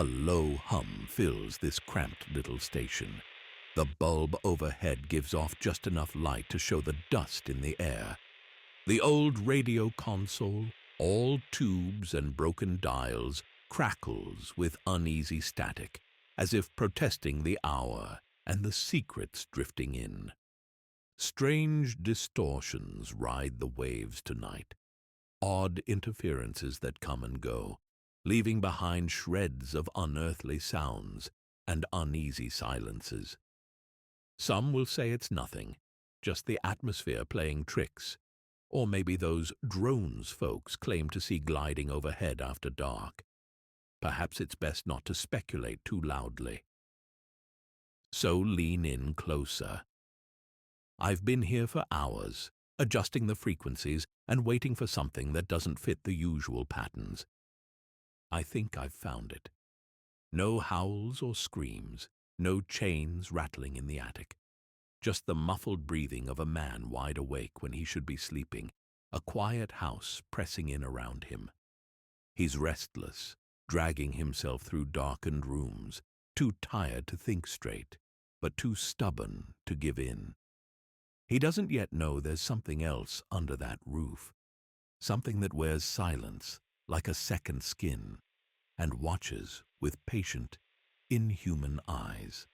A low hum fills this cramped little station. The bulb overhead gives off just enough light to show the dust in the air. The old radio console, all tubes and broken dials, crackles with uneasy static, as if protesting the hour and the secrets drifting in. Strange distortions ride the waves tonight, odd interferences that come and go, leaving behind shreds of unearthly sounds and uneasy silences. Some will say it's nothing, just the atmosphere playing tricks, or maybe those drones folks claim to see gliding overhead after dark. Perhaps it's best not to speculate too loudly. So lean in closer. I've been here for hours, adjusting the frequencies and waiting for something that doesn't fit the usual patterns. I think I've found it. No howls or screams, no chains rattling in the attic. Just the muffled breathing of a man wide awake when he should be sleeping, a quiet house pressing in around him. He's restless, dragging himself through darkened rooms, too tired to think straight, but too stubborn to give in. He doesn't yet know there's something else under that roof, something that wears silence like a second skin and watches with patient, inhuman eyes.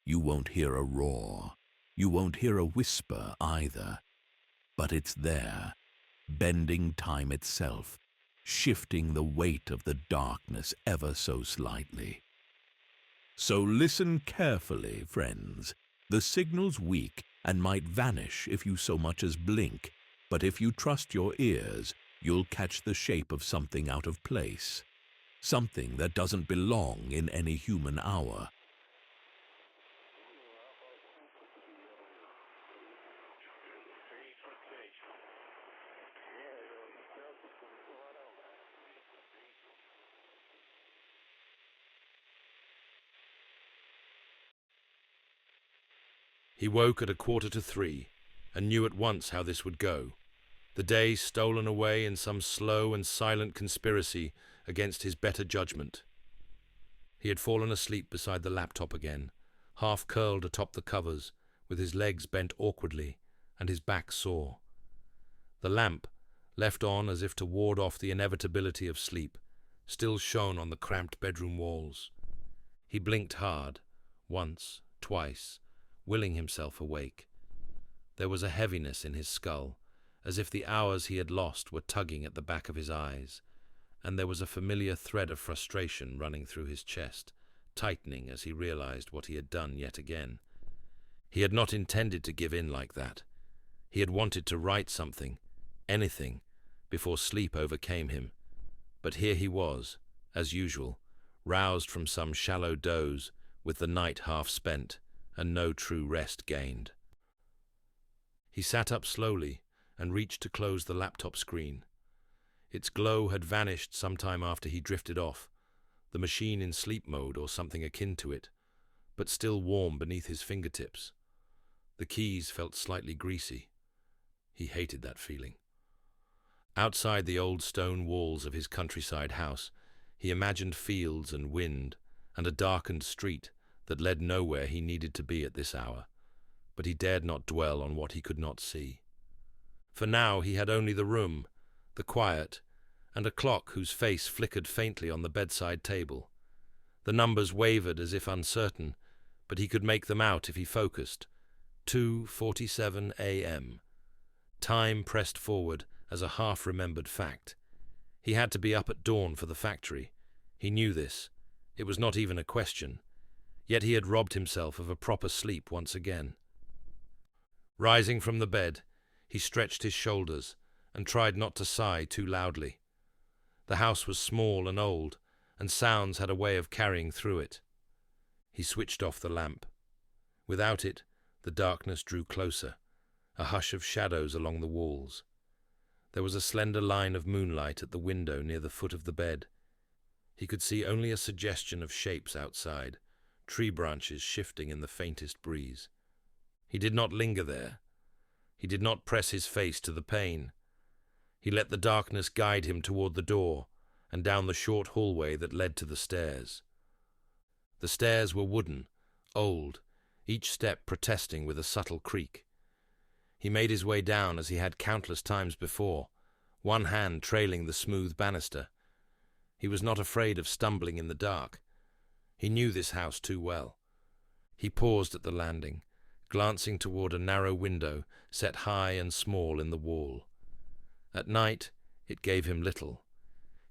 You won't hear a roar, you won't hear a whisper either, but it's there, bending time itself, shifting the weight of the darkness ever so slightly. So listen carefully, friends. The signal's weak and might vanish if you so much as blink, but if you trust your ears, you'll catch the shape of something out of place, something that doesn't belong in any human hour. He woke at 2:45 and knew at once how this would go. The day stolen away in some slow and silent conspiracy against his better judgment. He had fallen asleep beside the laptop again, half curled atop the covers, with his legs bent awkwardly and his back sore. The lamp, left on as if to ward off the inevitability of sleep, still shone on the cramped bedroom walls. He blinked hard, once, twice, willing himself awake. There was a heaviness in his skull, as if the hours he had lost were tugging at the back of his eyes, and there was a familiar thread of frustration running through his chest, tightening as he realized what he had done yet again. He had not intended to give in like that. He had wanted to write something, anything, before sleep overcame him. But here he was, as usual, roused from some shallow doze, with the night half spent, and no true rest gained. He sat up slowly and reached to close the laptop screen. Its glow had vanished some time after he drifted off, the machine in sleep mode or something akin to it, but still warm beneath his fingertips. The keys felt slightly greasy. He hated that feeling. Outside the old stone walls of his countryside house, he imagined fields and wind and a darkened street that led nowhere he needed to be at this hour, but he dared not dwell on what he could not see. For now he had only the room, the quiet, and a clock whose face flickered faintly on the bedside table. The numbers wavered as if uncertain, but he could make them out if he focused. 2:47 a.m. Time pressed forward as a half-remembered fact. He had to be up at dawn for the factory. He knew this. It was not even a question. Yet he had robbed himself of a proper sleep once again. Rising from the bed, he stretched his shoulders and tried not to sigh too loudly. The house was small and old, and sounds had a way of carrying through it. He switched off the lamp. Without it, the darkness drew closer, a hush of shadows along the walls. There was a slender line of moonlight at the window near the foot of the bed. He could see only a suggestion of shapes outside, tree branches shifting in the faintest breeze. He did not linger there. He did not press his face to the pane. He let the darkness guide him toward the door, and down the short hallway that led to the stairs. The stairs were wooden, old, each step protesting with a subtle creak. He made his way down as he had countless times before, one hand trailing the smooth banister. He was not afraid of stumbling in the dark. He knew this house too well. He paused at the landing, glancing toward a narrow window set high and small in the wall. At night, it gave him little.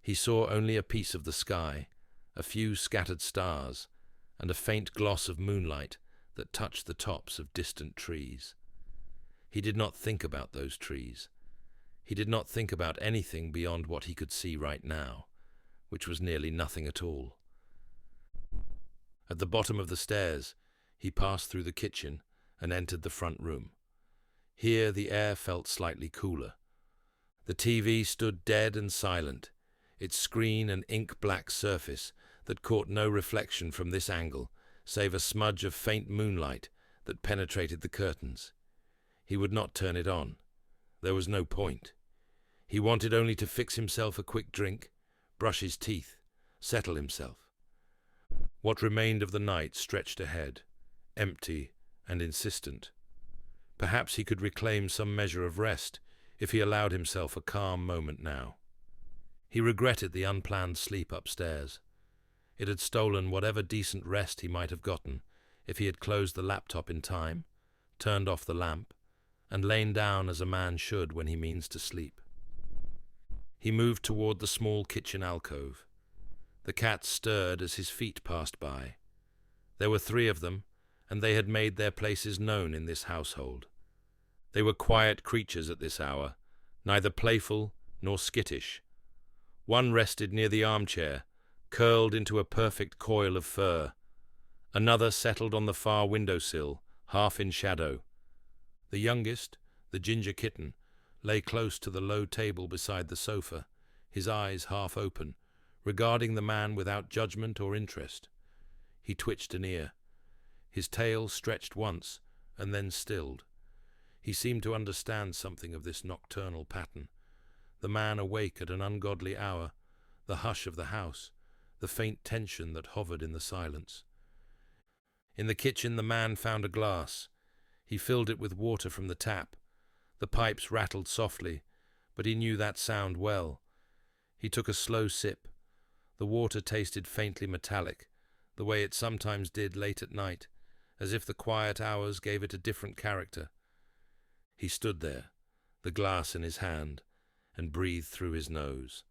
He saw only a piece of the sky, a few scattered stars, and a faint gloss of moonlight that touched the tops of distant trees. He did not think about those trees. He did not think about anything beyond what he could see right now, which was nearly nothing at all. At the bottom of the stairs, he passed through the kitchen and entered the front room. Here the air felt slightly cooler. The TV stood dead and silent, its screen an ink-black surface that caught no reflection from this angle, save a smudge of faint moonlight that penetrated the curtains. He would not turn it on. There was no point. He wanted only to fix himself a quick drink, brush his teeth, settle himself. What remained of the night stretched ahead, empty and insistent. Perhaps he could reclaim some measure of rest if he allowed himself a calm moment now. He regretted the unplanned sleep upstairs. It had stolen whatever decent rest he might have gotten if he had closed the laptop in time, turned off the lamp, and lain down as a man should when he means to sleep. He moved toward the small kitchen alcove. The cats stirred as his feet passed by. There were 3 of them, and they had made their places known in this household. They were quiet creatures at this hour, neither playful nor skittish. One rested near the armchair, curled into a perfect coil of fur. Another settled on the far windowsill, half in shadow. The youngest, the ginger kitten, lay close to the low table beside the sofa, his eyes half open, regarding the man without judgment or interest. He twitched an ear. His tail stretched once, and then stilled. He seemed to understand something of this nocturnal pattern. The man awake at an ungodly hour, the hush of the house, the faint tension that hovered in the silence. In the kitchen the man found a glass. He filled it with water from the tap. The pipes rattled softly, but he knew that sound well. He took a slow sip. The water tasted faintly metallic, the way it sometimes did late at night, as if the quiet hours gave it a different character. He stood there, the glass in his hand, and breathed through his nose.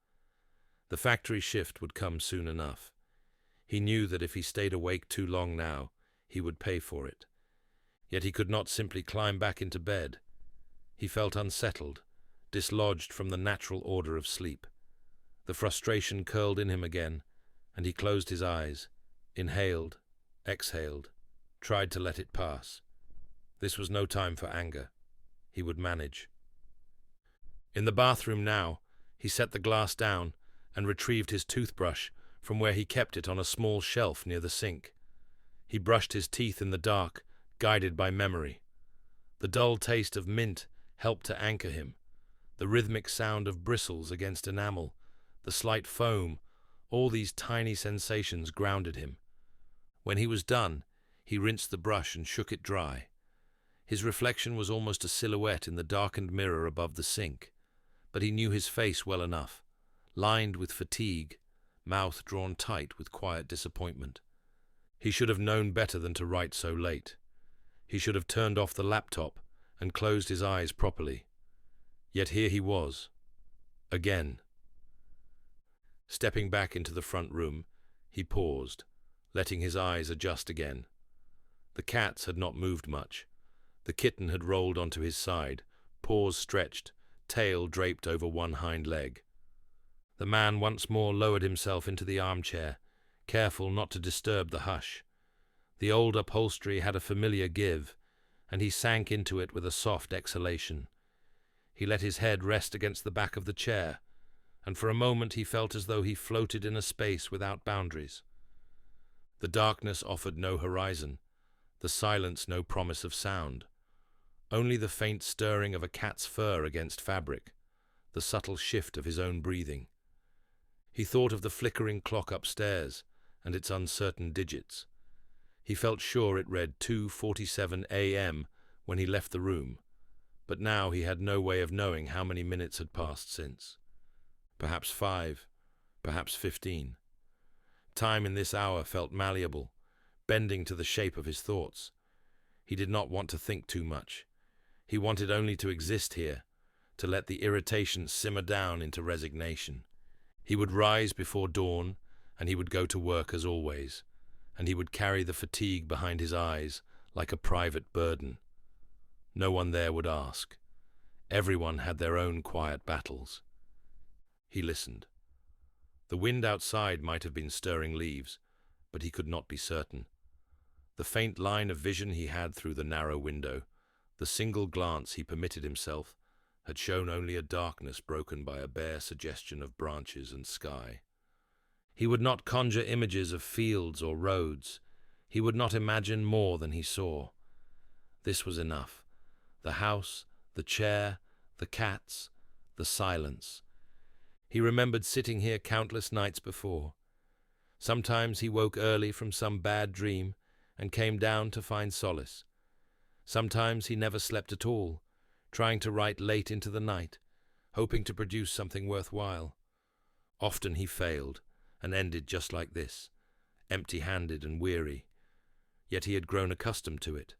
The factory shift would come soon enough. He knew that if he stayed awake too long now, he would pay for it. Yet he could not simply climb back into bed. He felt unsettled, dislodged from the natural order of sleep. The frustration curled in him again, and he closed his eyes, inhaled, exhaled, tried to let it pass. This was no time for anger. He would manage. In the bathroom now, he set the glass down and retrieved his toothbrush from where he kept it on a small shelf near the sink. He brushed his teeth in the dark, guided by memory. The dull taste of mint helped to anchor him. The rhythmic sound of bristles against enamel, the slight foam, all these tiny sensations grounded him. When he was done, he rinsed the brush and shook it dry. His reflection was almost a silhouette in the darkened mirror above the sink, but he knew his face well enough, lined with fatigue, mouth drawn tight with quiet disappointment. He should have known better than to write so late. He should have turned off the laptop and closed his eyes properly. Yet here he was, again. Stepping back into the front room, he paused, letting his eyes adjust again. The cats had not moved much. The kitten had rolled onto his side, paws stretched, tail draped over one hind leg. The man once more lowered himself into the armchair, careful not to disturb the hush. The old upholstery had a familiar give, and he sank into it with a soft exhalation. He let his head rest against the back of the chair, and for a moment he felt as though he floated in a space without boundaries. The darkness offered no horizon, the silence no promise of sound. Only the faint stirring of a cat's fur against fabric, the subtle shift of his own breathing. He thought of the flickering clock upstairs and its uncertain digits. He felt sure it read 2:47 a.m. when he left the room, but now he had no way of knowing how many minutes had passed since. Perhaps 5, perhaps 15. Time in this hour felt malleable, bending to the shape of his thoughts. He did not want to think too much. He wanted only to exist here, to let the irritation simmer down into resignation. He would rise before dawn, and he would go to work as always, and he would carry the fatigue behind his eyes like a private burden. No one there would ask. Everyone had their own quiet battles. He listened. The wind outside might have been stirring leaves, but he could not be certain. The faint line of vision he had through the narrow window, the single glance he permitted himself, had shown only a darkness broken by a bare suggestion of branches and sky. He would not conjure images of fields or roads. He would not imagine more than he saw. This was enough. The house, the chair, the cats, the silence. He remembered sitting here countless nights before. Sometimes he woke early from some bad dream and came down to find solace. Sometimes he never slept at all, trying to write late into the night, hoping to produce something worthwhile. Often he failed, and ended just like this, empty-handed and weary. Yet he had grown accustomed to it.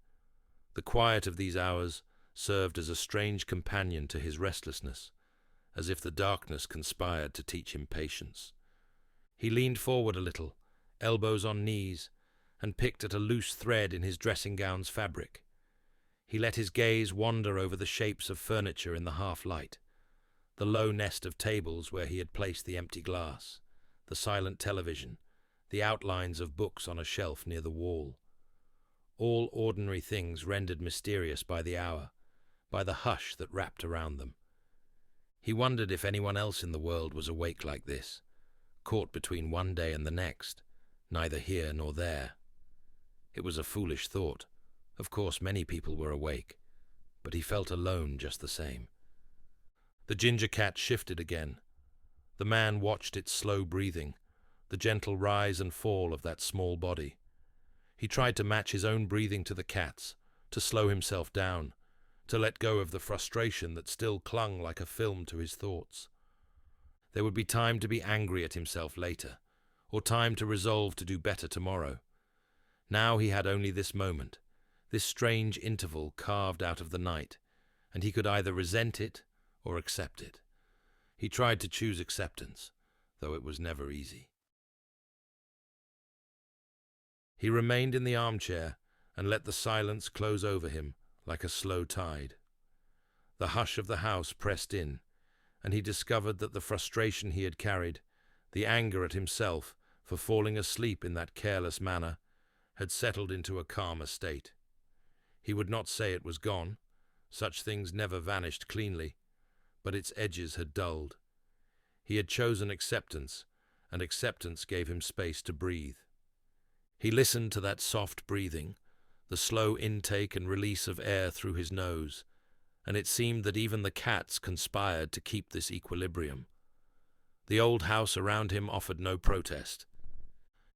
The quiet of these hours served as a strange companion to his restlessness, as if the darkness conspired to teach him patience. He leaned forward a little, elbows on knees, and picked at a loose thread in his dressing-gown's fabric. He let his gaze wander over the shapes of furniture in the half-light, the low nest of tables where he had placed the empty glass, the silent television, the outlines of books on a shelf near the wall. All ordinary things rendered mysterious by the hour, by the hush that wrapped around them. He wondered if anyone else in the world was awake like this, caught between one day and the next, neither here nor there. It was a foolish thought. Of course, many people were awake, but he felt alone just the same. The ginger cat shifted again. The man watched its slow breathing, the gentle rise and fall of that small body. He tried to match his own breathing to the cat's, to slow himself down, to let go of the frustration that still clung like a film to his thoughts. There would be time to be angry at himself later, or time to resolve to do better tomorrow. Now he had only this moment, this strange interval carved out of the night, and he could either resent it or accept it. He tried to choose acceptance, though it was never easy. He remained in the armchair and let the silence close over him like a slow tide. The hush of the house pressed in, and he discovered that the frustration he had carried, the anger at himself for falling asleep in that careless manner, had settled into a calmer state. He would not say it was gone. Such things never vanished cleanly, but its edges had dulled. He had chosen acceptance, and acceptance gave him space to breathe. He listened to that soft breathing, the slow intake and release of air through his nose, and it seemed that even the cats conspired to keep this equilibrium. The old house around him offered no protest.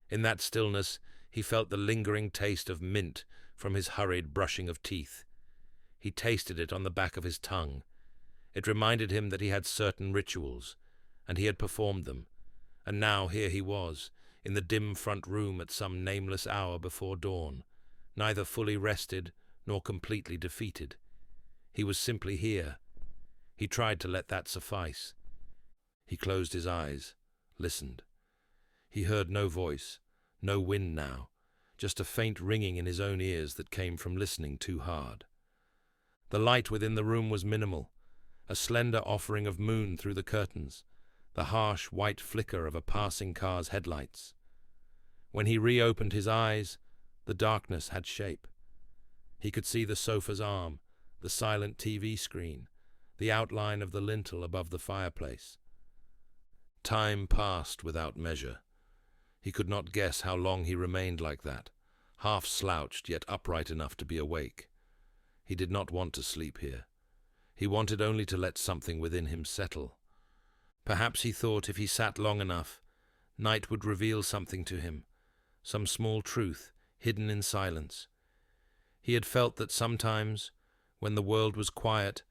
In that stillness, he felt the lingering taste of mint from his hurried brushing of teeth. He tasted it on the back of his tongue. It reminded him that he had certain rituals, and he had performed them, and now here he was, in the dim front room at some nameless hour before dawn, neither fully rested nor completely defeated. He was simply here. He tried to let that suffice. He closed his eyes, listened. He heard no voice, no wind now, just a faint ringing in his own ears that came from listening too hard. The light within the room was minimal, a slender offering of moon through the curtains, the harsh white flicker of a passing car's headlights. When he reopened his eyes, the darkness had shape. He could see the sofa's arm, the silent TV screen, the outline of the lintel above the fireplace. Time passed without measure. He could not guess how long he remained like that, half slouched yet upright enough to be awake. He did not want to sleep here. He wanted only to let something within him settle. Perhaps he thought if he sat long enough, night would reveal something to him, some small truth hidden in silence. He had felt that sometimes, when the world was quiet,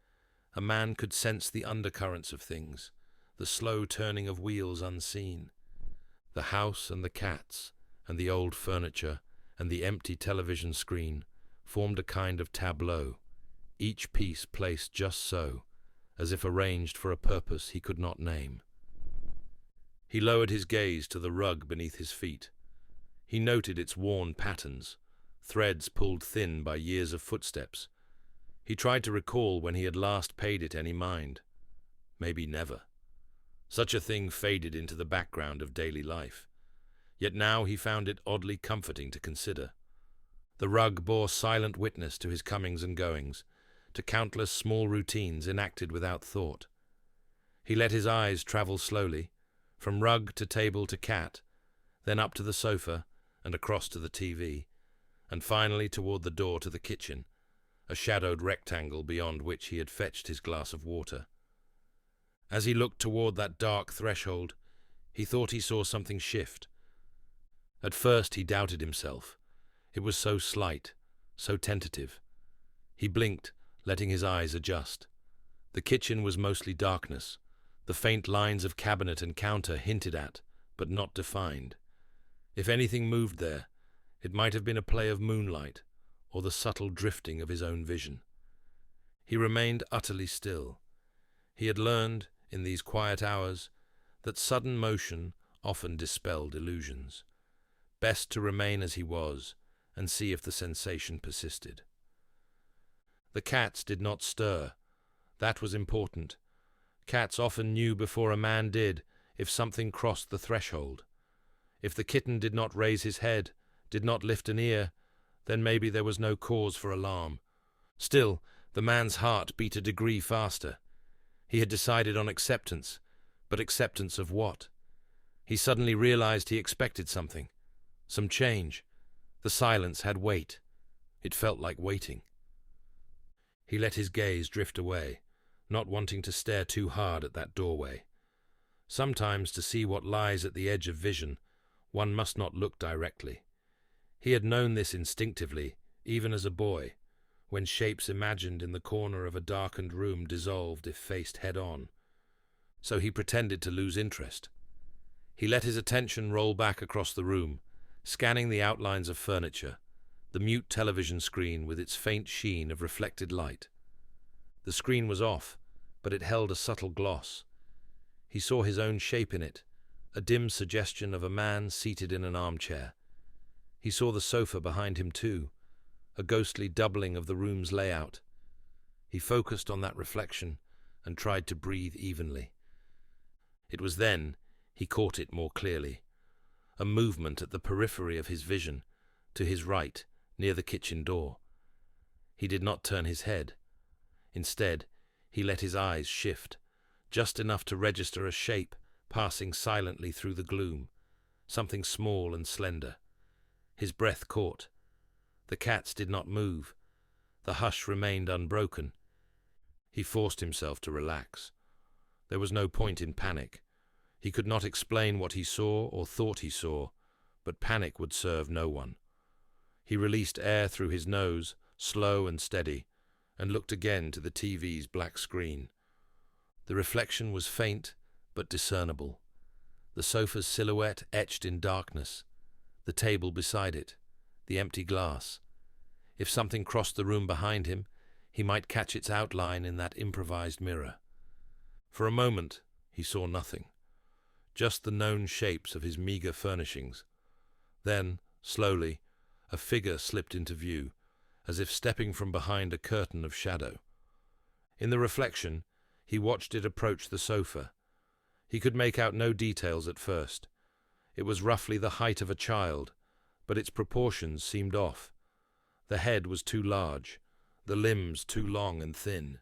a man could sense the undercurrents of things, the slow turning of wheels unseen. The house and the cats, and the old furniture, and the empty television screen formed a kind of tableau, each piece placed just so, as if arranged for a purpose he could not name. He lowered his gaze to the rug beneath his feet. He noted its worn patterns, threads pulled thin by years of footsteps. He tried to recall when he had last paid it any mind. Maybe never. Such a thing faded into the background of daily life. Yet now he found it oddly comforting to consider. The rug bore silent witness to his comings and goings, to countless small routines enacted without thought. He let his eyes travel slowly, from rug to table to cat, then up to the sofa and across to the TV, and finally toward the door to the kitchen, a shadowed rectangle beyond which he had fetched his glass of water. As he looked toward that dark threshold, he thought he saw something shift. At first he doubted himself. It was so slight, so tentative. He blinked, letting his eyes adjust. The kitchen was mostly darkness, the faint lines of cabinet and counter hinted at, but not defined. If anything moved there, it might have been a play of moonlight, or the subtle drifting of his own vision. He remained utterly still. He had learned, in these quiet hours, that sudden motion often dispelled illusions. Best to remain as he was, and see if the sensation persisted. The cats did not stir. That was important. Cats often knew before a man did if something crossed the threshold. If the kitten did not raise his head, did not lift an ear, then maybe there was no cause for alarm. Still, the man's heart beat a degree faster. He had decided on acceptance, but acceptance of what? He suddenly realized he expected something. Some change. The silence had weight. It felt like waiting. He let his gaze drift away, not wanting to stare too hard at that doorway. Sometimes, to see what lies at the edge of vision, one must not look directly. He had known this instinctively, even as a boy, when shapes imagined in the corner of a darkened room dissolved if faced head-on. So he pretended to lose interest. He let his attention roll back across the room, scanning the outlines of furniture, the mute television screen with its faint sheen of reflected light. The screen was off, but it held a subtle gloss. He saw his own shape in it, a dim suggestion of a man seated in an armchair. He saw the sofa behind him too, a ghostly doubling of the room's layout. He focused on that reflection and tried to breathe evenly. It was then he caught it more clearly. A movement at the periphery of his vision, to his right, near the kitchen door. He did not turn his head. Instead, he let his eyes shift, just enough to register a shape passing silently through the gloom, something small and slender. His breath caught. The cats did not move. The hush remained unbroken. He forced himself to relax. There was no point in panic. He could not explain what he saw or thought he saw, but panic would serve no one. He released air through his nose, slow and steady, and looked again to the TV's black screen. The reflection was faint, but discernible. The sofa's silhouette etched in darkness, the table beside it, the empty glass. If something crossed the room behind him, he might catch its outline in that improvised mirror. For a moment, he saw nothing. Just the known shapes of his meager furnishings. Then, slowly, a figure slipped into view, as if stepping from behind a curtain of shadow. In the reflection, he watched it approach the sofa. He could make out no details at first. It was roughly the height of a child, but its proportions seemed off. The head was too large, the limbs too long and thin.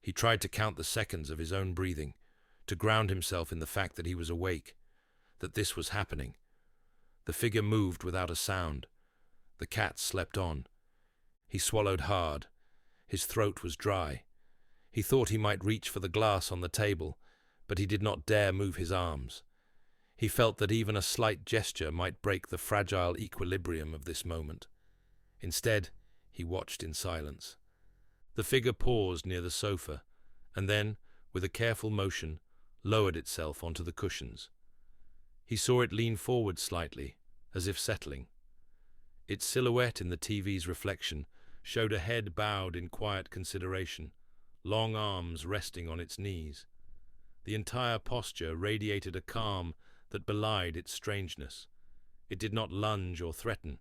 He tried to count the seconds of his own breathing, to ground himself in the fact that he was awake, that this was happening. The figure moved without a sound. The cat slept on. He swallowed hard. His throat was dry. He thought he might reach for the glass on the table, but he did not dare move his arms. He felt that even a slight gesture might break the fragile equilibrium of this moment. Instead, he watched in silence. The figure paused near the sofa, and then, with a careful motion, lowered itself onto the cushions. He saw it lean forward slightly, as if settling. Its silhouette in the TV's reflection showed a head bowed in quiet consideration, long arms resting on its knees. The entire posture radiated a calm that belied its strangeness. It did not lunge or threaten.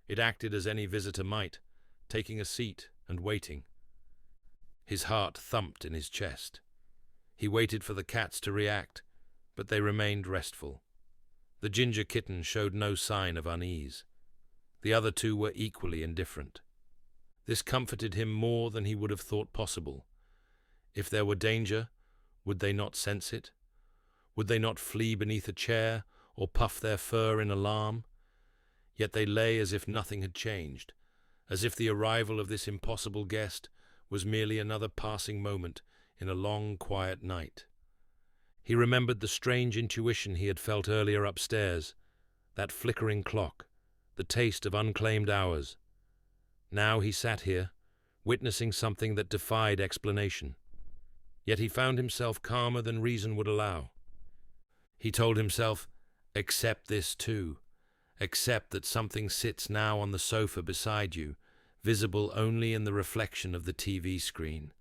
It acted as any visitor might, taking a seat and waiting. His heart thumped in his chest. He waited for the cats to react, but they remained restful. The ginger kitten showed no sign of unease. The other two were equally indifferent. This comforted him more than he would have thought possible. If there were danger, would they not sense it? Would they not flee beneath a chair or puff their fur in alarm? Yet they lay as if nothing had changed, as if the arrival of this impossible guest was merely another passing moment in a long, quiet night. He remembered the strange intuition he had felt earlier upstairs, that flickering clock, the taste of unclaimed hours. Now he sat here, witnessing something that defied explanation. Yet he found himself calmer than reason would allow. He told himself, accept this too. Accept that something sits now on the sofa beside you, visible only in the reflection of the TV screen.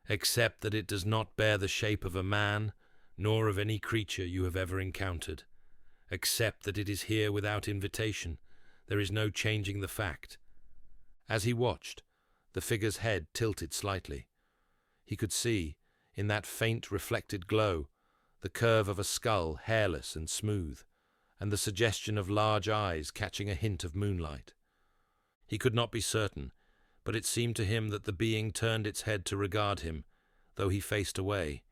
Accept that it does not bear the shape of a man, nor of any creature you have ever encountered. Accept that it is here without invitation. There is no changing the fact. As he watched, the figure's head tilted slightly. He could see, in that faint reflected glow, the curve of a skull, hairless and smooth, and the suggestion of large eyes catching a hint of moonlight. He could not be certain, but it seemed to him that the being turned its head to regard him, though he faced away.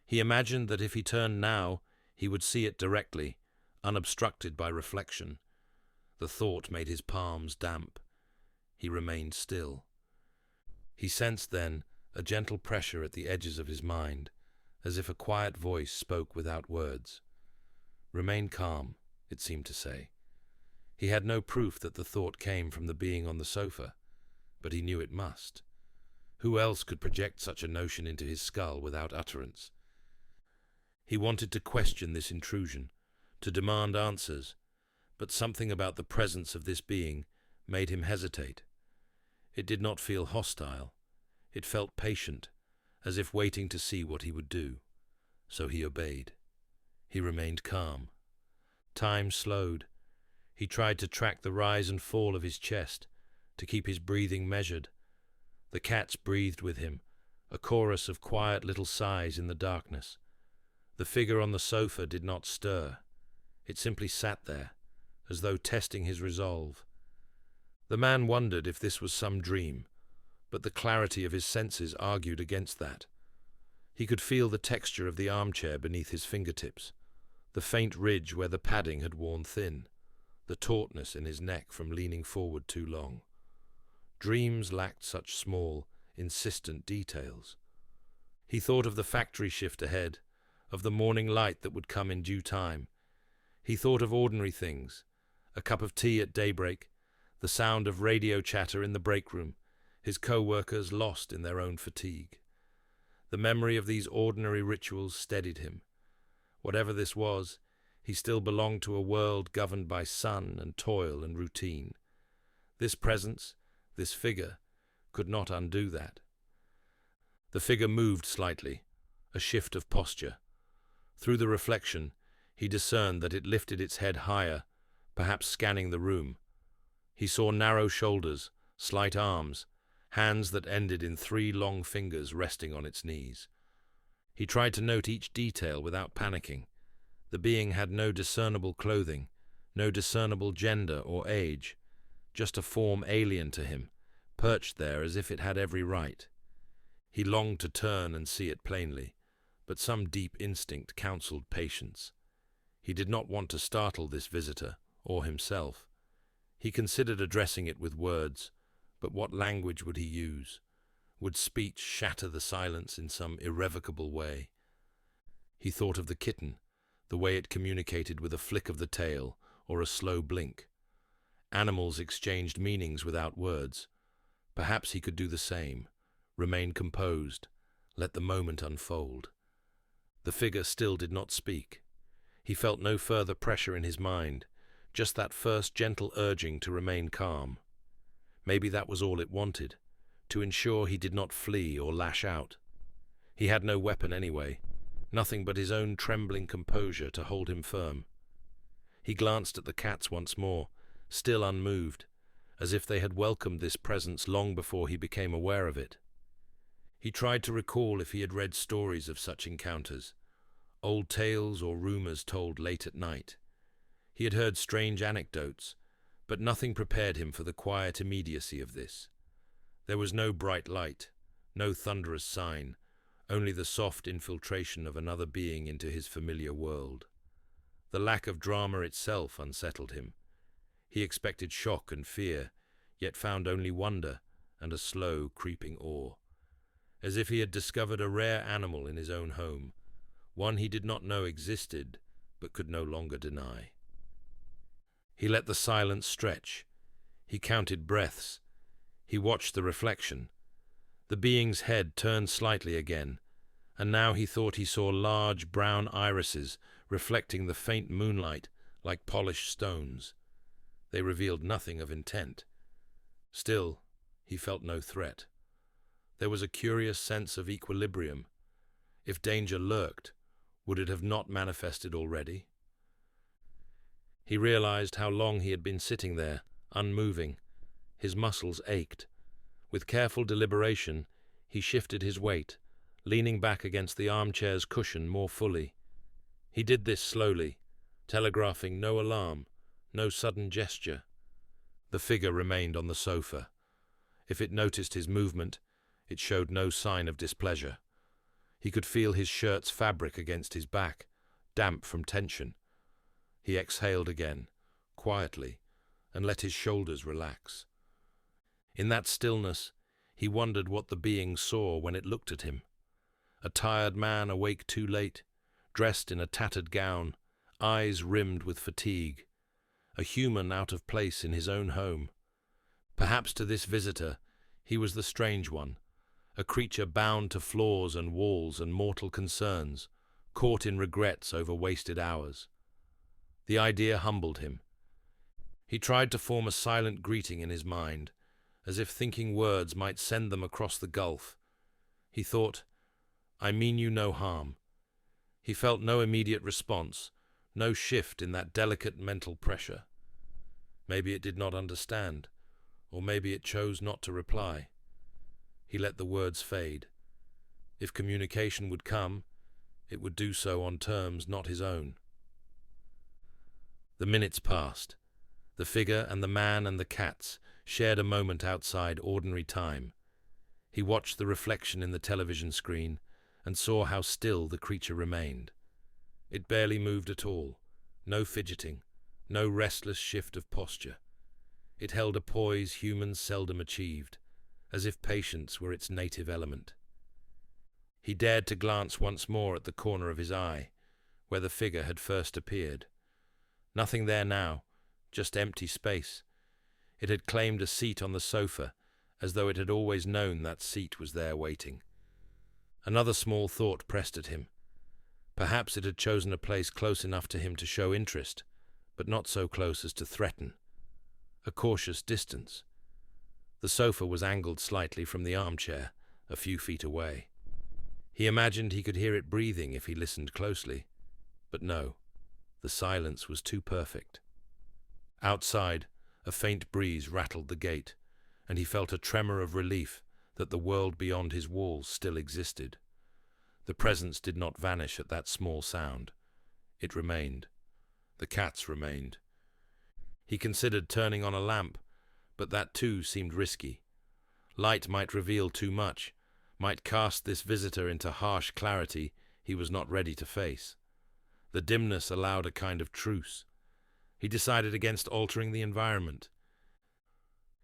He imagined that if he turned now, he would see it directly, unobstructed by reflection. The thought made his palms damp. He remained still. He sensed then a gentle pressure at the edges of his mind, as if a quiet voice spoke without words. Remain calm, it seemed to say. He had no proof that the thought came from the being on the sofa, but he knew it must. Who else could project such a notion into his skull without utterance? He wanted to question this intrusion, to demand answers, but something about the presence of this being made him hesitate. It did not feel hostile. It felt patient, as if waiting to see what he would do. So he obeyed. He remained calm. Time slowed. He tried to track the rise and fall of his chest, to keep his breathing measured. The cats breathed with him, a chorus of quiet little sighs in the darkness. The figure on the sofa did not stir. It simply sat there, as though testing his resolve. The man wondered if this was some dream, but the clarity of his senses argued against that. He could feel the texture of the armchair beneath his fingertips, the faint ridge where the padding had worn thin, the tautness in his neck from leaning forward too long. Dreams lacked such small, insistent details. He thought of the factory shift ahead, of the morning light that would come in due time. He thought of ordinary things, a cup of tea at daybreak, the sound of radio chatter in the break room, his co-workers lost in their own fatigue. The memory of these ordinary rituals steadied him. Whatever this was, he still belonged to a world governed by sun and toil and routine. This presence, this figure, could not undo that. The figure moved slightly, a shift of posture. Through the reflection, he discerned that it lifted its head higher, perhaps scanning the room. He saw narrow shoulders, slight arms, hands that ended in 3 long fingers resting on its knees. He tried to note each detail without panicking. The being had no discernible clothing, no discernible gender or age, just a form alien to him, perched there as if it had every right. He longed to turn and see it plainly, but some deep instinct counseled patience. He did not want to startle this visitor, or himself. He considered addressing it with words, but what language would he use? Would speech shatter the silence in some irrevocable way? He thought of the kitten, the way it communicated with a flick of the tail or a slow blink. Animals exchanged meanings without words. Perhaps he could do the same, remain composed, let the moment unfold. The figure still did not speak. He felt no further pressure in his mind, just that first gentle urging to remain calm. Maybe that was all it wanted, to ensure he did not flee or lash out. He had no weapon anyway, nothing but his own trembling composure to hold him firm. He glanced at the cats once more, still unmoved, as if they had welcomed this presence long before he became aware of it. He tried to recall if he had read stories of such encounters, old tales or rumors told late at night. He had heard strange anecdotes, but nothing prepared him for the quiet immediacy of this. There was no bright light, no thunderous sign, only the soft infiltration of another being into his familiar world. The lack of drama itself unsettled him. He expected shock and fear, yet found only wonder and a slow, creeping awe, as if he had discovered a rare animal in his own home, one he did not know existed, but could no longer deny. He let the silence stretch. He counted breaths. He watched the reflection. The being's head turned slightly again, and now he thought he saw large brown irises reflecting the faint moonlight like polished stones. They revealed nothing of intent. Still, he felt no threat. There was a curious sense of equilibrium. If danger lurked, would it have not manifested already? He realized how long he had been sitting there, unmoving. His muscles ached. With careful deliberation, he shifted his weight, leaning back against the armchair's cushion more fully. He did this slowly, telegraphing no alarm, no sudden gesture. The figure remained on the sofa. If it noticed his movement, it showed no sign of displeasure. He could feel his shirt's fabric against his back, damp from tension. He exhaled again, quietly, and let his shoulders relax. In that stillness, he wondered what the being saw when it looked at him. A tired man awake too late, dressed in a tattered gown, eyes rimmed with fatigue. A human out of place in his own home. Perhaps to this visitor, he was the strange one, a creature bound to floors and walls and mortal concerns, caught in regrets over wasted hours. The idea humbled him. He tried to form a silent greeting in his mind, as if thinking words might send them across the gulf. He thought, "I mean you no harm." He felt no immediate response, no shift in that delicate mental pressure. Maybe it did not understand, or maybe it chose not to reply. He let the words fade. If communication would come, it would do so on terms not his own. The minutes passed. The figure and the man and the cats shared a moment outside ordinary time. He watched the reflection in the television screen and saw how still the creature remained. It barely moved at all, no fidgeting, no restless shift of posture. It held a poise humans seldom achieved, as if patience were its native element. He dared to glance once more at the corner of his eye, where the figure had first appeared. Nothing there now, just empty space. It had claimed a seat on the sofa, as though it had always known that seat was there waiting. Another small thought pressed at him. Perhaps it had chosen a place close enough to him to show interest, but not so close as to threaten. A cautious distance. The sofa was angled slightly from the armchair, a few feet away. He imagined he could hear it breathing if he listened closely, but no, the silence was too perfect. Outside, a faint breeze rattled the gate, and he felt a tremor of relief that the world beyond his walls still existed. The presence did not vanish at that small sound. It remained. The cats remained. He considered turning on a lamp, but that too seemed risky. Light might reveal too much, might cast this visitor into harsh clarity he was not ready to face. The dimness allowed a kind of truce. He decided against altering the environment.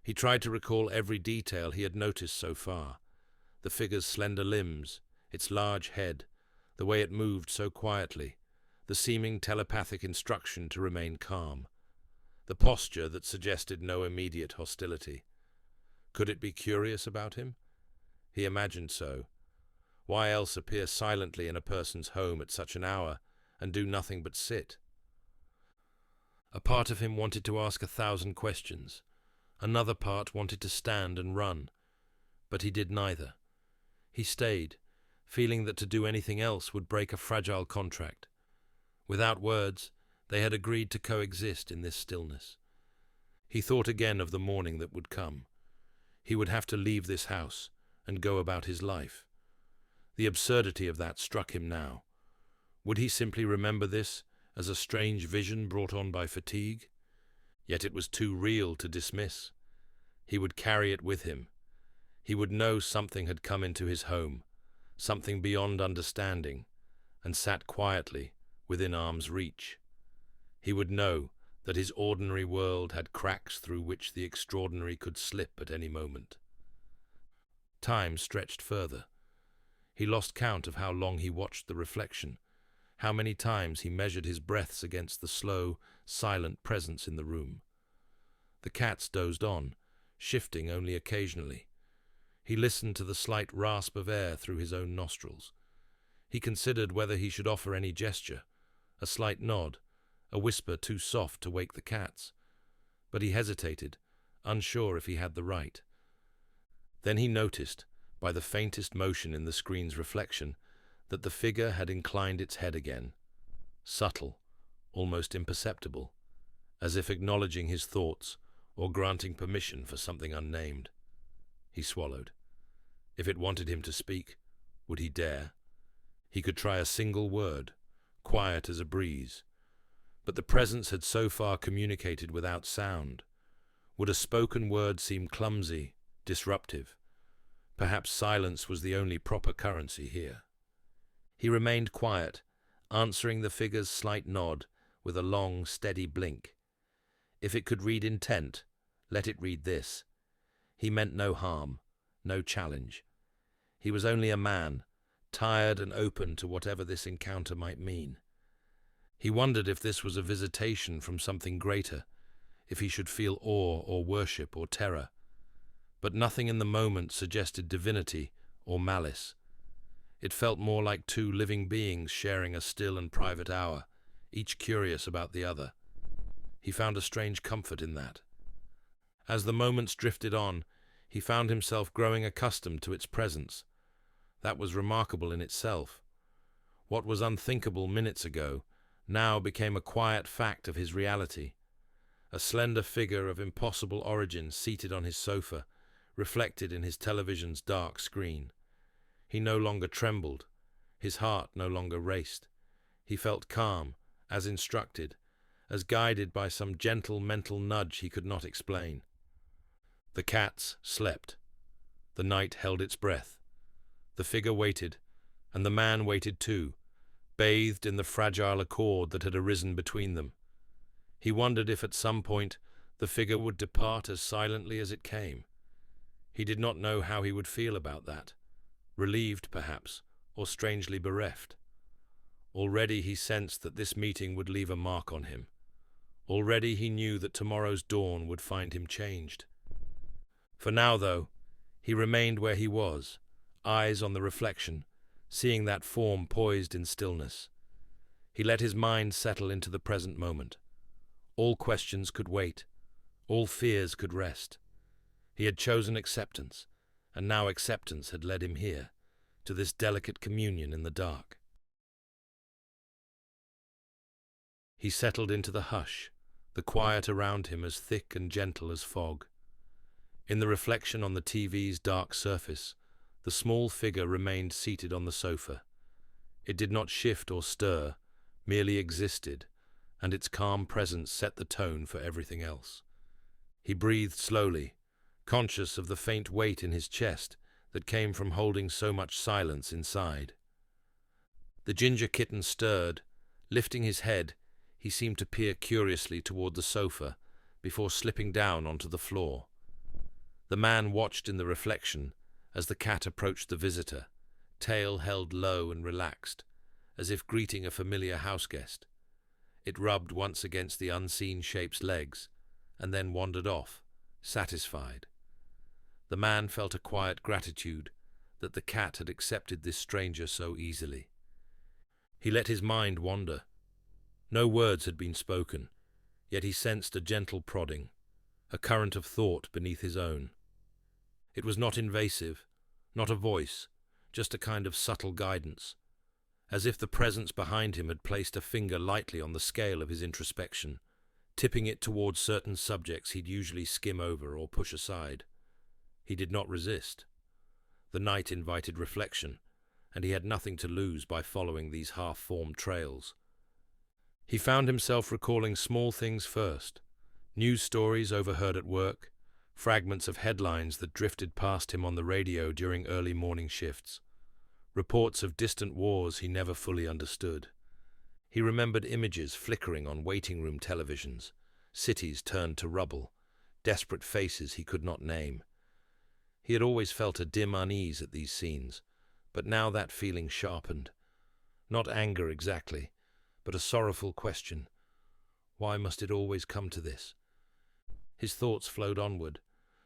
He tried to recall every detail he had noticed so far. The figure's slender limbs, its large head, the way it moved so quietly, the seeming telepathic instruction to remain calm, the posture that suggested no immediate hostility. Could it be curious about him? He imagined so. Why else appear silently in a person's home at such an hour and do nothing but sit? A part of him wanted to ask 1,000 questions. Another part wanted to stand and run. But he did neither. He stayed, feeling that to do anything else would break a fragile contract. Without words, they had agreed to coexist in this stillness. He thought again of the morning that would come. He would have to leave this house and go about his life. The absurdity of that struck him now. Would he simply remember this as a strange vision brought on by fatigue? Yet it was too real to dismiss. He would carry it with him. He would know something had come into his home, something beyond understanding, and sat quietly within arm's reach. He would know that his ordinary world had cracks through which the extraordinary could slip at any moment. Time stretched further. He lost count of how long he watched the reflection, how many times he measured his breaths against the slow, silent presence in the room. The cats dozed on, shifting only occasionally. He listened to the slight rasp of air through his own nostrils. He considered whether he should offer any gesture, a slight nod, a whisper too soft to wake the cats. But he hesitated, unsure if he had the right. Then he noticed, by the faintest motion in the screen's reflection, that the figure had inclined its head again, subtle, almost imperceptible, as if acknowledging his thoughts or granting permission for something unnamed. He swallowed. If it wanted him to speak, would he dare? He could try a single word, quiet as a breeze. But the presence had so far communicated without sound. Would a spoken word seem clumsy, disruptive? Perhaps silence was the only proper currency here. He remained quiet, answering the figure's slight nod with a long, steady blink. If it could read intent, let it read this. He meant no harm, no challenge. He was only a man, tired and open to whatever this encounter might mean. He wondered if this was a visitation from something greater, if he should feel awe or worship or terror. But nothing in the moment suggested divinity or malice. It felt more like two living beings sharing a still and private hour, each curious about the other. He found a strange comfort in that. As the moments drifted on, he found himself growing accustomed to its presence. That was remarkable in itself. What was unthinkable minutes ago now became a quiet fact of his reality. A slender figure of impossible origin seated on his sofa, reflected in his television's dark screen. He no longer trembled. His heart no longer raced. He felt calm, as instructed, as guided by some gentle mental nudge he could not explain. The cats slept. The night held its breath. The figure waited, and the man waited too, bathed in the fragile accord that had arisen between them. He wondered if at some point the figure would depart as silently as it came. He did not know how he would feel about that. Relieved, perhaps, or strangely bereft. Already he sensed that this meeting would leave a mark on him. Already he knew that tomorrow's dawn would find him changed. For now, though, he remained where he was, eyes on the reflection, seeing that form poised in stillness. He let his mind settle into the present moment. All questions could wait. All fears could rest. He had chosen acceptance, and now acceptance had led him here, to this delicate communion in the dark. He settled into the hush, the quiet around him as thick and gentle as fog. In the reflection on the TV's dark surface, the small figure remained seated on the sofa. It did not shift or stir, merely existed, and its calm presence set the tone for everything else. He breathed slowly, conscious of the faint weight in his chest that came from holding so much silence inside. The ginger kitten stirred. Lifting his head, he seemed to peer curiously toward the sofa before slipping down onto the floor. The man watched in the reflection as the cat approached the visitor, tail held low and relaxed, as if greeting a familiar houseguest. It rubbed once against the unseen shape's legs, and then wandered off, satisfied. The man felt a quiet gratitude that the cat had accepted this stranger so easily. He let his mind wander. No words had been spoken, yet he sensed a gentle prodding, a current of thought beneath his own. It was not invasive, not a voice, just a kind of subtle guidance, as if the presence behind him had placed a finger lightly on the scale of his introspection, tipping it towards certain subjects he'd usually skim over or push aside. He did not resist. The night invited reflection, and he had nothing to lose by following these half-formed trails. He found himself recalling small things first, news stories overheard at work, fragments of headlines that drifted past him on the radio during early morning shifts, reports of distant wars he never fully understood. He remembered images flickering on waiting room televisions, cities turned to rubble, desperate faces he could not name. He had always felt a dim unease at these scenes, but now that feeling sharpened. Not anger exactly, but a sorrowful question. Why must it always come to this? His thoughts flowed onward,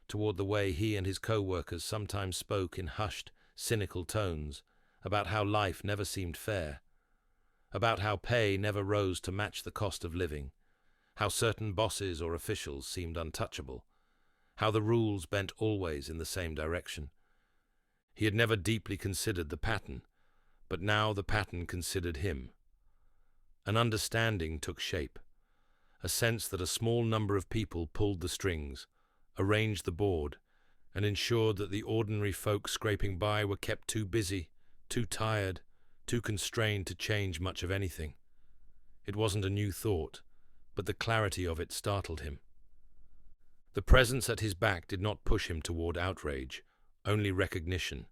toward the way he and his co-workers sometimes spoke in hushed, cynical tones about how life never seemed fair, about how pay never rose to match the cost of living, how certain bosses or officials seemed untouchable, how the rules bent always in the same direction. He had never deeply considered the pattern, but now the pattern considered him. An understanding took shape, a sense that a small number of people pulled the strings, arranged the board, and ensured that the ordinary folk scraping by were kept too busy, too tired, too constrained to change much of anything. It wasn't a new thought, but the clarity of it startled him. The presence at his back did not push him toward outrage, only recognition.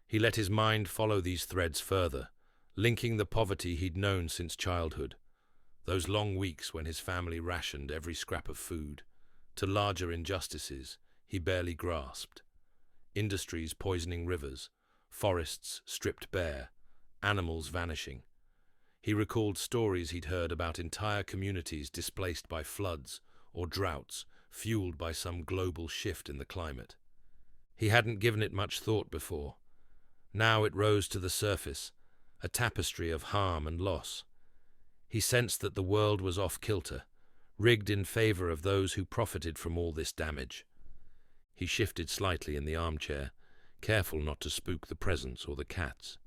He let his mind follow these threads further, linking the poverty he'd known since childhood, those long weeks when his family rationed every scrap of food, to larger injustices he barely grasped. Industries poisoning rivers, forests stripped bare, animals vanishing. He recalled stories he'd heard about entire communities displaced by floods or droughts, fueled by some global shift in the climate. He hadn't given it much thought before. Now it rose to the surface, a tapestry of harm and loss. He sensed that the world was off kilter, rigged in favor of those who profited from all this damage. He shifted slightly in the armchair, careful not to spook the presence or the cats.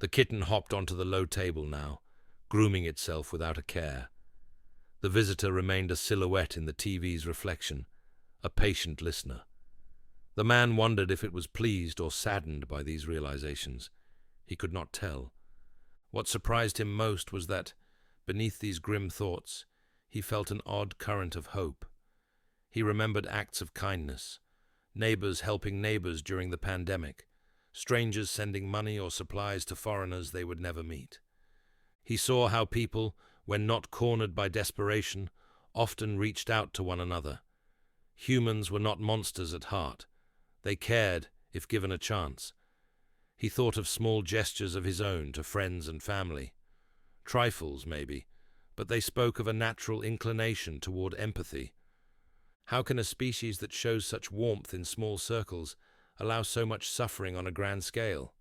The kitten hopped onto the low table now, grooming itself without a care. The visitor remained a silhouette in the TV's reflection, a patient listener. The man wondered if it was pleased or saddened by these realizations. He could not tell. What surprised him most was that, beneath these grim thoughts, he felt an odd current of hope. He remembered acts of kindness, neighbors helping neighbors during the pandemic, strangers sending money or supplies to foreigners they would never meet. He saw how people, when not cornered by desperation, often reached out to one another. Humans were not monsters at heart. They cared, if given a chance. He thought of small gestures of his own to friends and family. Trifles, maybe, but they spoke of a natural inclination toward empathy. How can a species that shows such warmth in small circles allow so much suffering on a grand scale?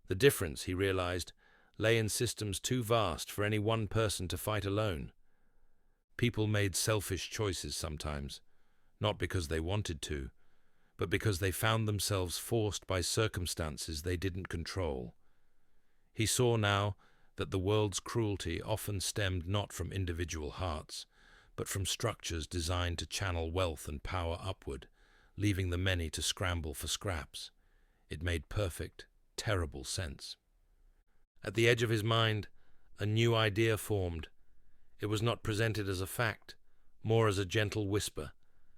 The difference, he realized, lay in systems too vast for any one person to fight alone. People made selfish choices sometimes, not because they wanted to, but because they found themselves forced by circumstances they didn't control. He saw now that the world's cruelty often stemmed not from individual hearts, but from structures designed to channel wealth and power upward, leaving the many to scramble for scraps. It made perfect, terrible sense. At the edge of his mind, a new idea formed. It was not presented as a fact, more as a gentle whisper,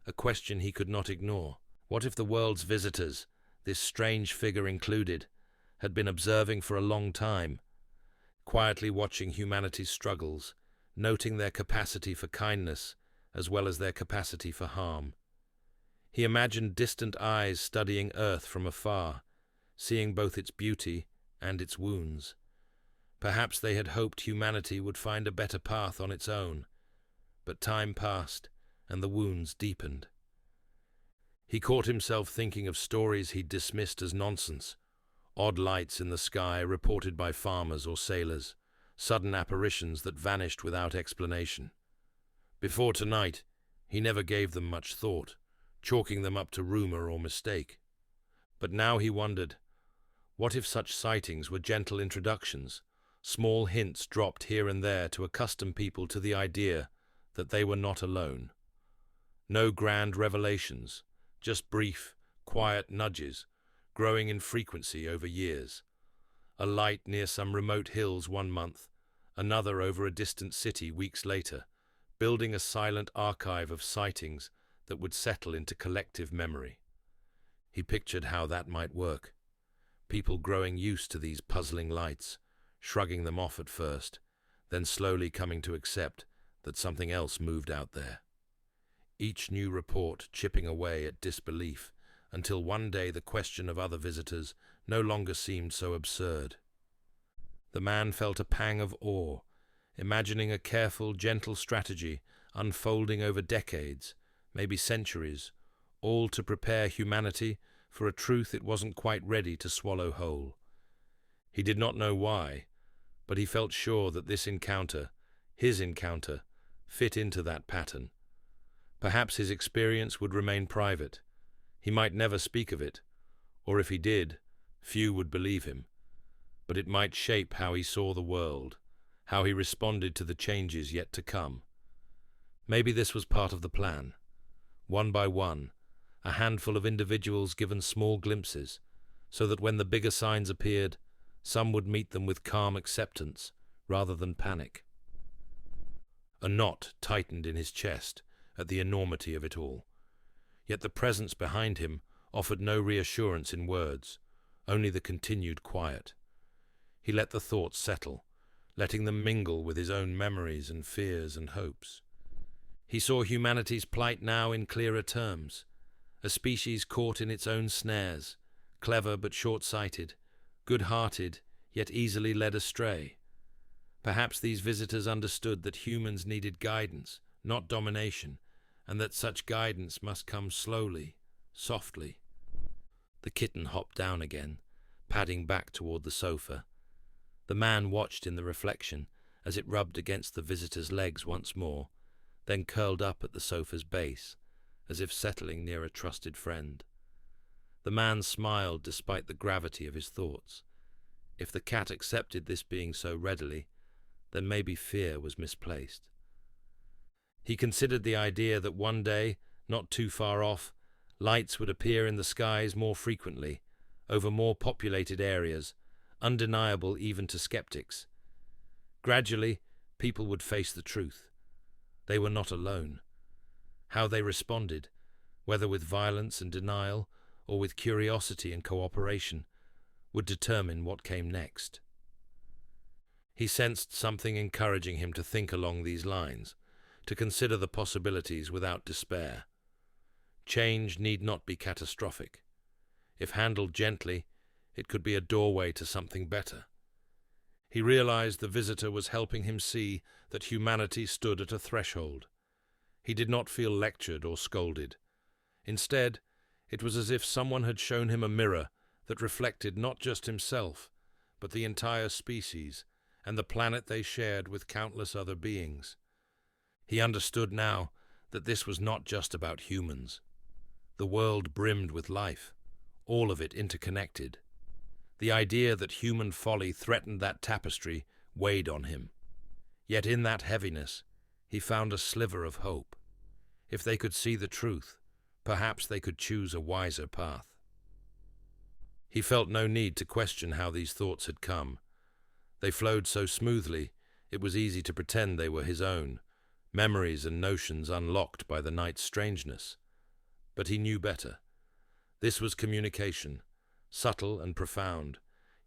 a question he could not ignore. What if the world's visitors, this strange figure included, had been observing for a long time, quietly watching humanity's struggles, noting their capacity for kindness as well as their capacity for harm? He imagined distant eyes studying Earth from afar, seeing both its beauty and its wounds. Perhaps they had hoped humanity would find a better path on its own, but time passed and the wounds deepened. He caught himself thinking of stories he'd dismissed as nonsense, odd lights in the sky reported by farmers or sailors, sudden apparitions that vanished without explanation. Before tonight, he never gave them much thought, chalking them up to rumor or mistake. But now he wondered, what if such sightings were gentle introductions, small hints dropped here and there to accustom people to the idea that they were not alone? No grand revelations, just brief, quiet nudges, growing in frequency over years. A light near some remote hills one month, another over a distant city weeks later, building a silent archive of sightings that would settle into collective memory. He pictured how that might work. People growing used to these puzzling lights, shrugging them off at first, then slowly coming to accept that something else moved out there. Each new report chipping away at disbelief, until one day the question of other visitors no longer seemed so absurd. The man felt a pang of awe, imagining a careful, gentle strategy unfolding over decades, maybe centuries, all to prepare humanity for a truth it wasn't quite ready to swallow whole. He did not know why, but he felt sure that this encounter, his encounter, fit into that pattern. Perhaps his experience would remain private. He might never speak of it, or if he did, few would believe him. But it might shape how he saw the world, how he responded to the changes yet to come. Maybe this was part of the plan. One by one, a handful of individuals given small glimpses, so that when the bigger signs appeared, some would meet them with calm acceptance rather than panic. A knot tightened in his chest at the enormity of it all. Yet the presence behind him offered no reassurance in words, only the continued quiet. He let the thoughts settle, letting them mingle with his own memories and fears and hopes. He saw humanity's plight now in clearer terms, a species caught in its own snares, clever but short-sighted, good-hearted yet easily led astray. Perhaps these visitors understood that humans needed guidance, not domination, and that such guidance must come slowly, softly. The kitten hopped down again, padding back toward the sofa. The man watched in the reflection as it rubbed against the visitor's legs once more, then curled up at the sofa's base, as if settling near a trusted friend. The man smiled despite the gravity of his thoughts. If the cat accepted this being so readily, then maybe fear was misplaced. He considered the idea that one day, not too far off, lights would appear in the skies more frequently, over more populated areas, undeniable even to skeptics. Gradually, people would face the truth. They were not alone. How they responded, whether with violence and denial or with curiosity and cooperation, would determine what came next. He sensed something encouraging him to think along these lines, to consider the possibilities without despair. Change need not be catastrophic. If handled gently, it could be a doorway to something better. He realized the visitor was helping him see that humanity stood at a threshold. He did not feel lectured or scolded. Instead, it was as if someone had shown him a mirror that reflected not just himself, but the entire species and the planet they shared with countless other beings. He understood now that this was not just about humans. The world brimmed with life, all of it interconnected. The idea that human folly threatened that tapestry weighed on him. Yet in that heaviness, he found a sliver of hope. If they could see the truth, perhaps they could choose a wiser path. He felt no need to question how these thoughts had come. They flowed so smoothly, it was easy to pretend they were his own, memories and notions unlocked by the night's strangeness. But he knew better. This was communication, subtle and profound,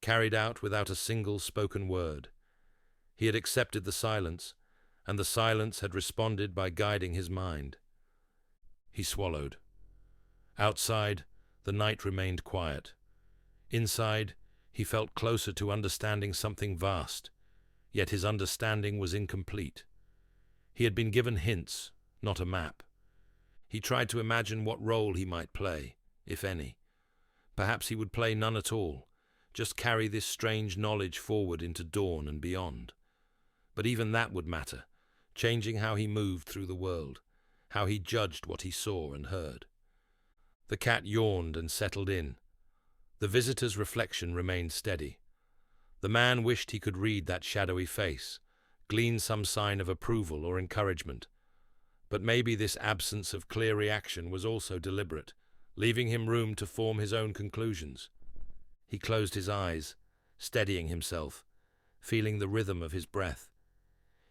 carried out without a single spoken word. He had accepted the silence, and the silence had responded by guiding his mind. He swallowed. Outside, the night remained quiet. Inside, he felt closer to understanding something vast, yet his understanding was incomplete. He had been given hints, not a map. He tried to imagine what role he might play, if any. Perhaps he would play none at all, just carry this strange knowledge forward into dawn and beyond. But even that would matter, changing how he moved through the world, how he judged what he saw and heard. The cat yawned and settled in. The visitor's reflection remained steady. The man wished he could read that shadowy face, glean some sign of approval or encouragement. But maybe this absence of clear reaction was also deliberate, leaving him room to form his own conclusions. He closed his eyes, steadying himself, feeling the rhythm of his breath.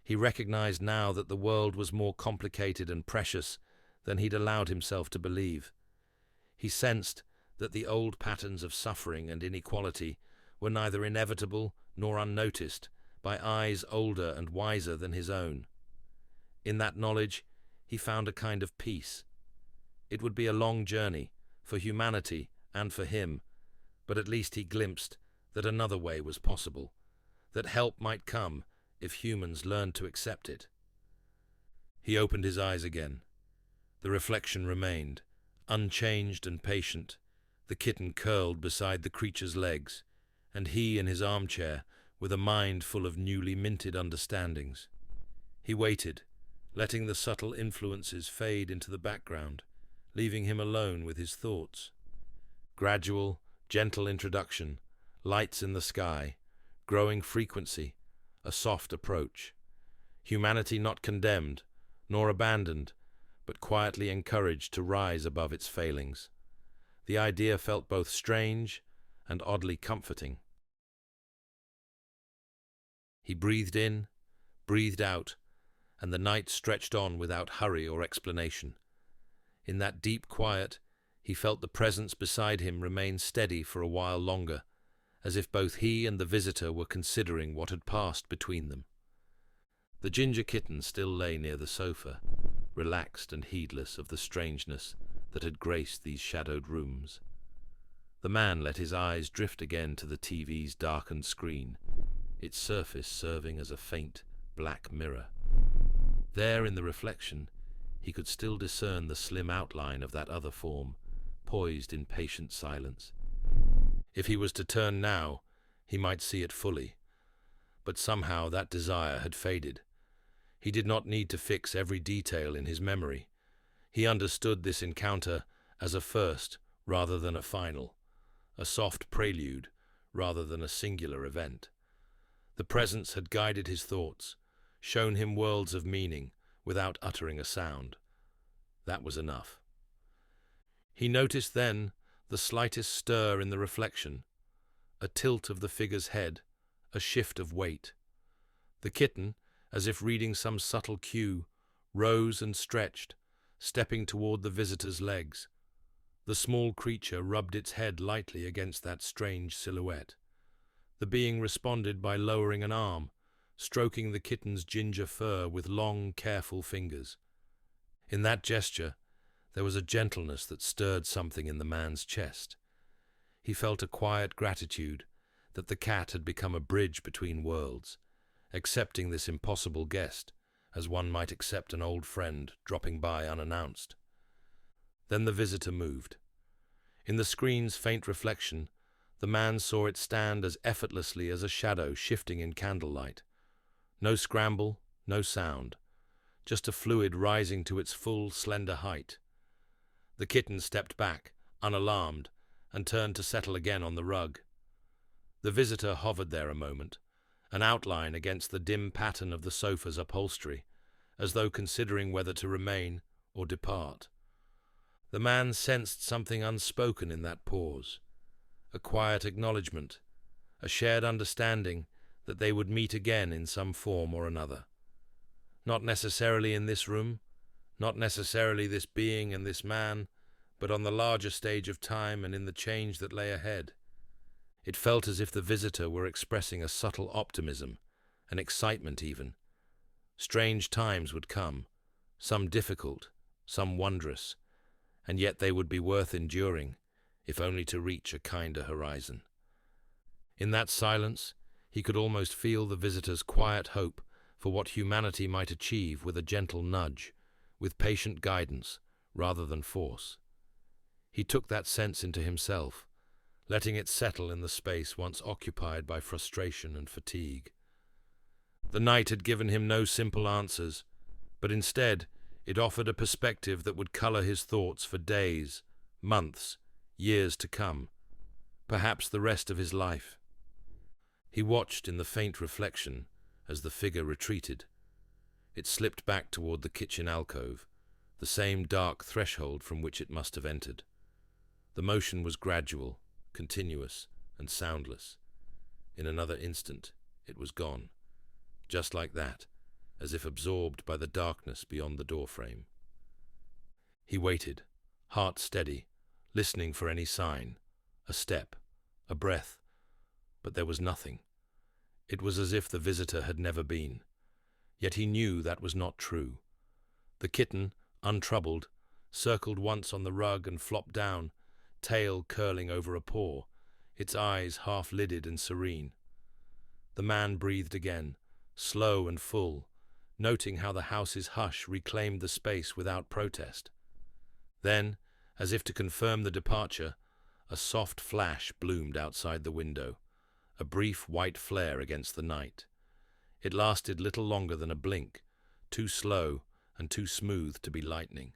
He recognized now that the world was more complicated and precious than he'd allowed himself to believe. He sensed that the old patterns of suffering and inequality were neither inevitable nor unnoticed by eyes older and wiser than his own. In that knowledge, he found a kind of peace. It would be a long journey, for humanity and for him, but at least he glimpsed that another way was possible, that help might come if humans learned to accept it. He opened his eyes again. The reflection remained, unchanged and patient, the kitten curled beside the creature's legs, and he in his armchair with a mind full of newly minted understandings. He waited, letting the subtle influences fade into the background, leaving him alone with his thoughts. Gradual, gentle introduction, lights in the sky, growing frequency, a soft approach. Humanity not condemned, nor abandoned, but quietly encouraged to rise above its failings. The idea felt both strange and oddly comforting. He breathed in, breathed out, and the night stretched on without hurry or explanation. In that deep quiet, he felt the presence beside him remain steady for a while longer, as if both he and the visitor were considering what had passed between them. The ginger kitten still lay near the sofa, relaxed and heedless of the strangeness that had graced these shadowed rooms. The man let his eyes drift again to the TV's darkened screen, its surface serving as a faint, black mirror. There in the reflection, he could still discern the slim outline of that other form, poised in patient silence. If he was to turn now, he might see it fully. But somehow that desire had faded. He did not need to fix every detail in his memory. He understood this encounter as a first rather than a final, a soft prelude rather than a singular event. The presence had guided his thoughts, shown him worlds of meaning without uttering a sound. That was enough. He noticed then the slightest stir in the reflection, a tilt of the figure's head, a shift of weight. The kitten, as if reading some subtle cue, rose and stretched, stepping toward the visitor's legs. The small creature rubbed its head lightly against that strange silhouette. The being responded by lowering an arm, stroking the kitten's ginger fur with long, careful fingers. In that gesture, there was a gentleness that stirred something in the man's chest. He felt a quiet gratitude that the cat had become a bridge between worlds, accepting this impossible guest as one might accept an old friend dropping by unannounced. Then the visitor moved. In the screen's faint reflection, the man saw it stand as effortlessly as a shadow shifting in candlelight. No scramble, no sound, just a fluid rising to its full, slender height. The kitten stepped back, unalarmed, and turned to settle again on the rug. The visitor hovered there a moment, an outline against the dim pattern of the sofa's upholstery, as though considering whether to remain or depart. The man sensed something unspoken in that pause, a quiet acknowledgement, a shared understanding that they would meet again in some form or another. Not necessarily in this room, not necessarily this being and this man, but on the larger stage of time and in the change that lay ahead. It felt as if the visitor were expressing a subtle optimism, an excitement even. Strange times would come, some difficult, some wondrous, and yet they would be worth enduring, if only to reach a kinder horizon. In that silence, He could almost feel the visitor's quiet hope for what humanity might achieve with a gentle nudge, with patient guidance rather than force. He took that sense into himself, letting it settle in the space once occupied by frustration and fatigue. The night had given him no simple answers, but instead it offered a perspective that would color his thoughts for days, months, years to come, perhaps the rest of his life. He watched in the faint reflection as the figure retreated. It slipped back toward the kitchen alcove, the same dark threshold from which it must have entered. The motion was gradual, continuous, and soundless. In another instant, it was gone, just like that, as if absorbed by the darkness beyond the doorframe. He waited, heart steady, listening for any sign, a step, a breath, but there was nothing. It was as if the visitor had never been. Yet he knew that was not true. The kitten, untroubled, circled once on the rug and flopped down, tail curling over a paw, its eyes half-lidded and serene. The man breathed again, slow and full, noting how the house's hush reclaimed the space without protest. Then, as if to confirm the departure, a soft flash bloomed outside the window, a brief white flare against the night. It lasted little longer than a blink, too slow and too smooth to be lightning.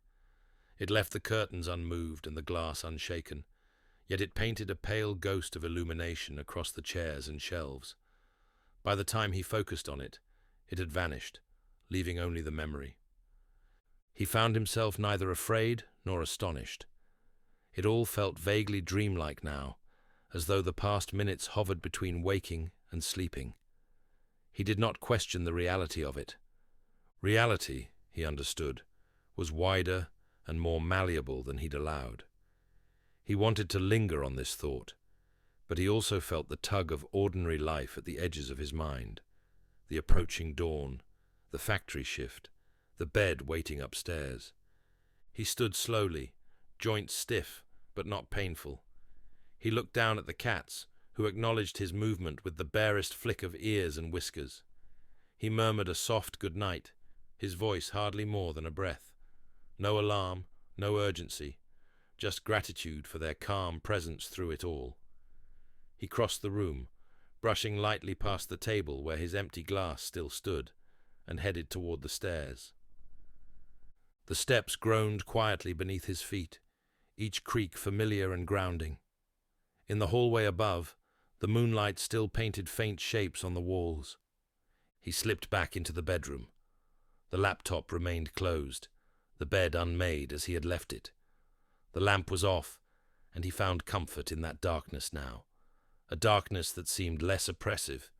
It left the curtains unmoved and the glass unshaken, yet it painted a pale ghost of illumination across the chairs and shelves. By the time he focused on it, it had vanished, leaving only the memory. He found himself neither afraid nor astonished. It all felt vaguely dreamlike now, as though the past minutes hovered between waking and sleeping. He did not question the reality of it. Reality, he understood, was wider and more malleable than he'd allowed. He wanted to linger on this thought, but he also felt the tug of ordinary life at the edges of his mind, the approaching dawn, the factory shift, the bed waiting upstairs. He stood slowly, joints stiff but not painful. He looked down at the cats, who acknowledged his movement with the barest flick of ears and whiskers. He murmured a soft good night, his voice hardly more than a breath. No alarm, no urgency, just gratitude for their calm presence through it all. He crossed the room, brushing lightly past the table where his empty glass still stood, and headed toward the stairs. The steps groaned quietly beneath his feet, each creak familiar and grounding. In the hallway above, the moonlight still painted faint shapes on the walls. He slipped back into the bedroom. The laptop remained closed, the bed unmade as he had left it. The lamp was off, and he found comfort in that darkness now, a darkness that seemed less oppressive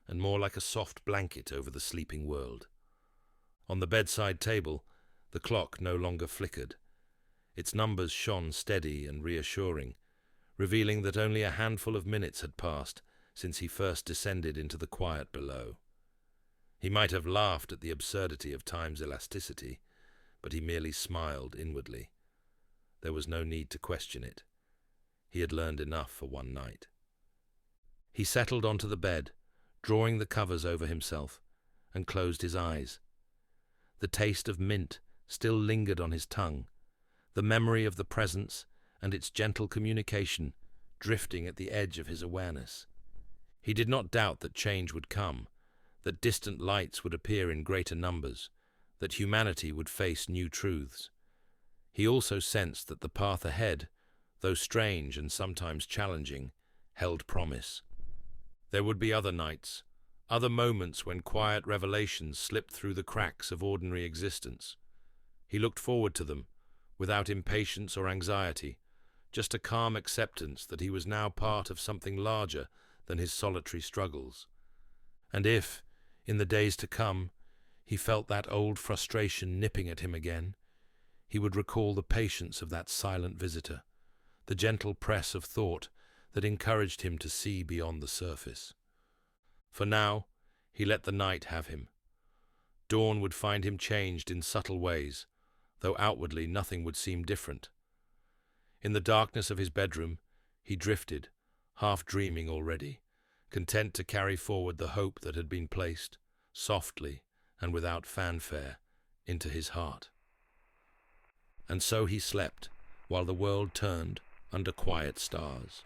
and more like a soft blanket over the sleeping world. On the bedside table, the clock no longer flickered. Its numbers shone steady and reassuring, revealing that only a handful of minutes had passed since he first descended into the quiet below. He might have laughed at the absurdity of time's elasticity, but he merely smiled inwardly. There was no need to question it. He had learned enough for one night. He settled onto the bed, drawing the covers over himself, and closed his eyes. The taste of mint still lingered on his tongue, the memory of the presence and its gentle communication drifting at the edge of his awareness. He did not doubt that change would come, that distant lights would appear in greater numbers, that humanity would face new truths. He also sensed that the path ahead, though strange and sometimes challenging, held promise. There would be other nights, other moments when quiet revelations slipped through the cracks of ordinary existence. He looked forward to them, without impatience or anxiety, just a calm acceptance that he was now part of something larger than his solitary struggles. And if, in the days to come, he felt that old frustration nipping at him again, he would recall the patience of that silent visitor, the gentle press of thought that encouraged him to see beyond the surface. For now, he let the night have him. Dawn would find him changed in subtle ways, though outwardly nothing would seem different. In the darkness of his bedroom, he drifted, half dreaming already, content to carry forward the hope that had been placed, softly and without fanfare, into his heart. And so he slept, while the world turned under quiet stars.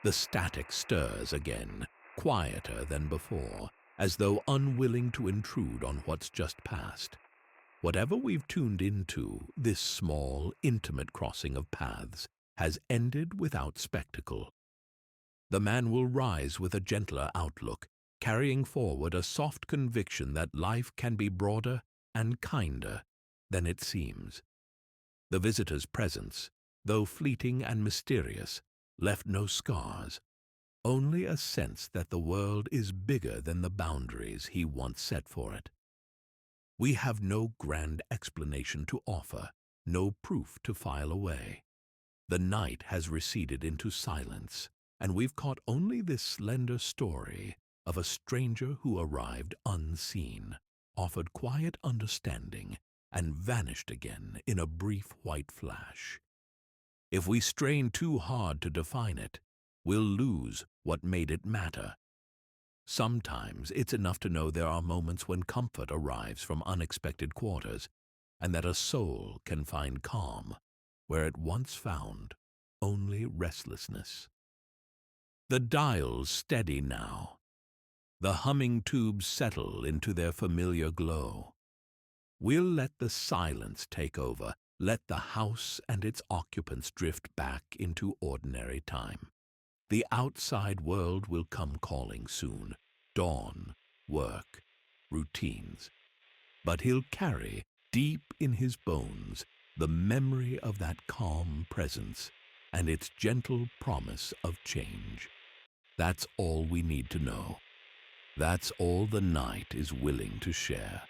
The static stirs again, quieter than before, as though unwilling to intrude on what's just passed. Whatever we've tuned into, this small, intimate crossing of paths, has ended without spectacle. The man will rise with a gentler outlook, carrying forward a soft conviction that life can be broader and kinder than it seems. The visitor's presence, though fleeting and mysterious, left no scars, only a sense that the world is bigger than the boundaries he once set for it. We have no grand explanation to offer, no proof to file away. The night has receded into silence, and we've caught only this slender story of a stranger who arrived unseen, offered quiet understanding, and vanished again in a brief white flash. If we strain too hard to define it, we'll lose what made it matter. Sometimes it's enough to know there are moments when comfort arrives from unexpected quarters, and that a soul can find calm where it once found only restlessness. The dials steady now. The humming tubes settle into their familiar glow. We'll let the silence take over. Let the house and its occupants drift back into ordinary time. The outside world will come calling soon. Dawn, work, routines. But he'll carry, deep in his bones, the memory of that calm presence and its gentle promise of change. That's all we need to know. That's all the night is willing to share.